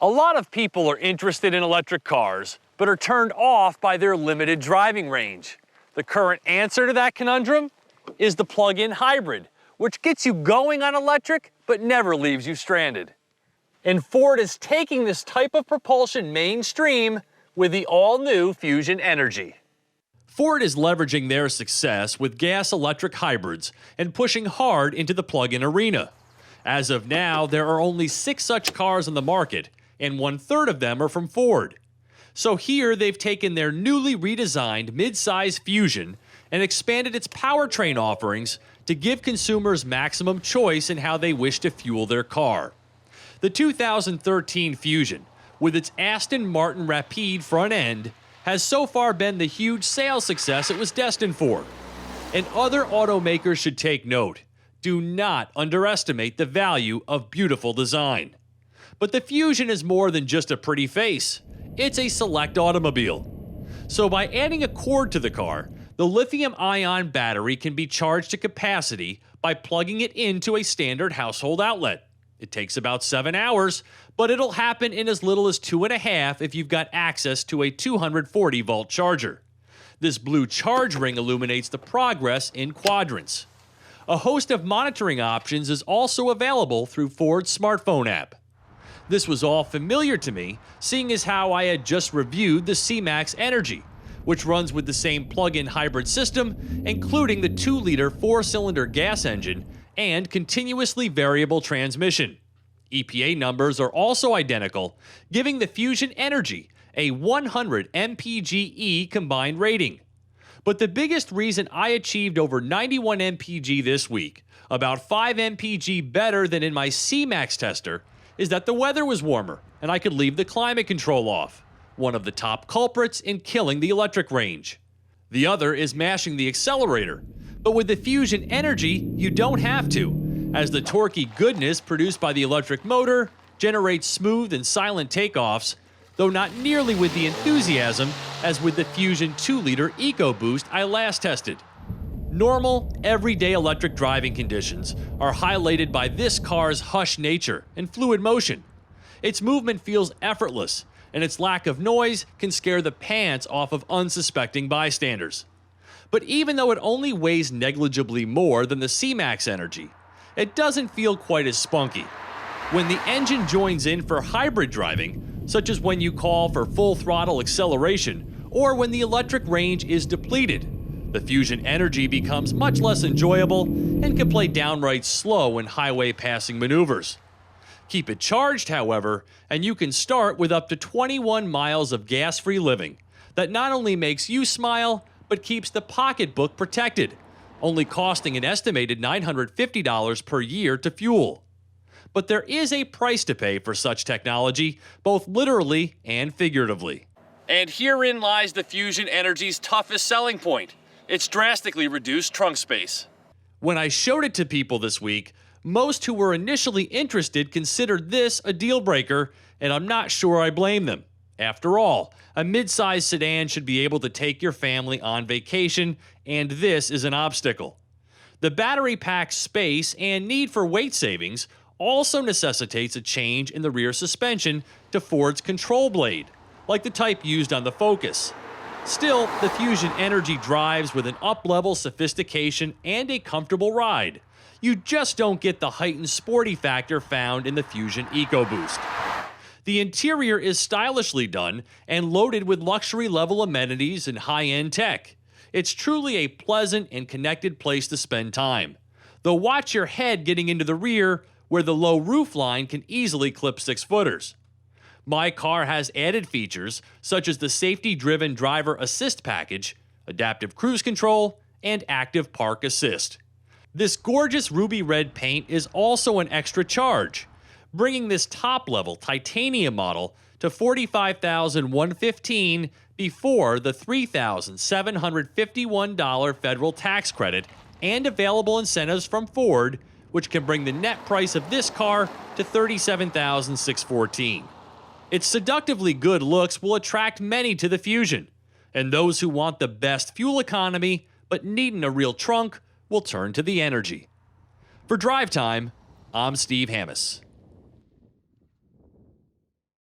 A lot of people are interested in electric cars, but are turned off by their limited driving range. The current answer to that conundrum is the plug-in hybrid, which gets you going on electric, but never leaves you stranded. And Ford is taking this type of propulsion mainstream with the all-new Fusion Energi. Ford is leveraging their success with gas-electric hybrids and pushing hard into the plug-in arena. As of now, there are only 6 such cars on the market, and 1/3 of them are from Ford. So here they've taken their newly redesigned mid-size Fusion and expanded its powertrain offerings to give consumers maximum choice in how they wish to fuel their car. The 2013 Fusion, with its Aston Martin Rapide front end, has so far been the huge sales success it was destined for. And other automakers should take note. Do not underestimate the value of beautiful design. But the Fusion is more than just a pretty face. It's a select automobile. So by adding a cord to the car, the lithium-ion battery can be charged to capacity by plugging it into a standard household outlet. It takes about 7 hours, but it'll happen in as little as 2.5 if you've got access to a 240-volt charger. This blue charge ring illuminates the progress in quadrants. A host of monitoring options is also available through Ford's smartphone app. This was all familiar to me, seeing as how I had just reviewed the C-Max Energi, which runs with the same plug-in hybrid system, including the 2-liter 4-cylinder gas engine and continuously variable transmission. EPA numbers are also identical, giving the Fusion Energi a 100 mpge combined rating. But the biggest reason I achieved over 91 mpg this week, about 5 mpg better than in my C-Max tester, is that the weather was warmer and I could leave the climate control off, one of the top culprits in killing the electric range. The other is mashing the accelerator, but with the Fusion Energi, you don't have to, as the torquey goodness produced by the electric motor generates smooth and silent takeoffs, though not nearly with the enthusiasm as with the Fusion 2-liter EcoBoost I last tested. Normal, everyday electric driving conditions are highlighted by this car's hush nature and fluid motion. Its movement feels effortless, and its lack of noise can scare the pants off of unsuspecting bystanders. But even though it only weighs negligibly more than the C-Max Energi, it doesn't feel quite as spunky. When the engine joins in for hybrid driving, such as when you call for full throttle acceleration or when the electric range is depleted, the Fusion Energi becomes much less enjoyable and can play downright slow in highway passing maneuvers. Keep it charged, however, and you can start with up to 21 miles of gas-free living that not only makes you smile, but keeps the pocketbook protected, only costing an estimated $950 per year to fuel. But there is a price to pay for such technology, both literally and figuratively. And herein lies the Fusion Energi's toughest selling point: its drastically reduced trunk space. When I showed it to people this week, most who were initially interested considered this a deal breaker, and I'm not sure I blame them. After all, a mid-size sedan should be able to take your family on vacation, and this is an obstacle. The battery pack's space and need for weight savings also necessitates a change in the rear suspension to Ford's control blade, like the type used on the Focus. Still, the Fusion Energi drives with an up-level sophistication and a comfortable ride. You just don't get the heightened sporty factor found in the Fusion EcoBoost. The interior is stylishly done and loaded with luxury-level amenities and high-end tech. It's truly a pleasant and connected place to spend time. Though watch your head getting into the rear, where the low roofline can easily clip 6-footers. My car has added features such as the safety-driven driver assist package, adaptive cruise control, and active park assist. This gorgeous ruby red paint is also an extra charge, bringing this top-level titanium model to $45,115 before the $3,751 federal tax credit and available incentives from Ford, which can bring the net price of this car to $37,614. Its seductively good looks will attract many to the Fusion, and those who want the best fuel economy but needn't a real trunk will turn to the Energi. For Drive Time, I'm Steve Hammis.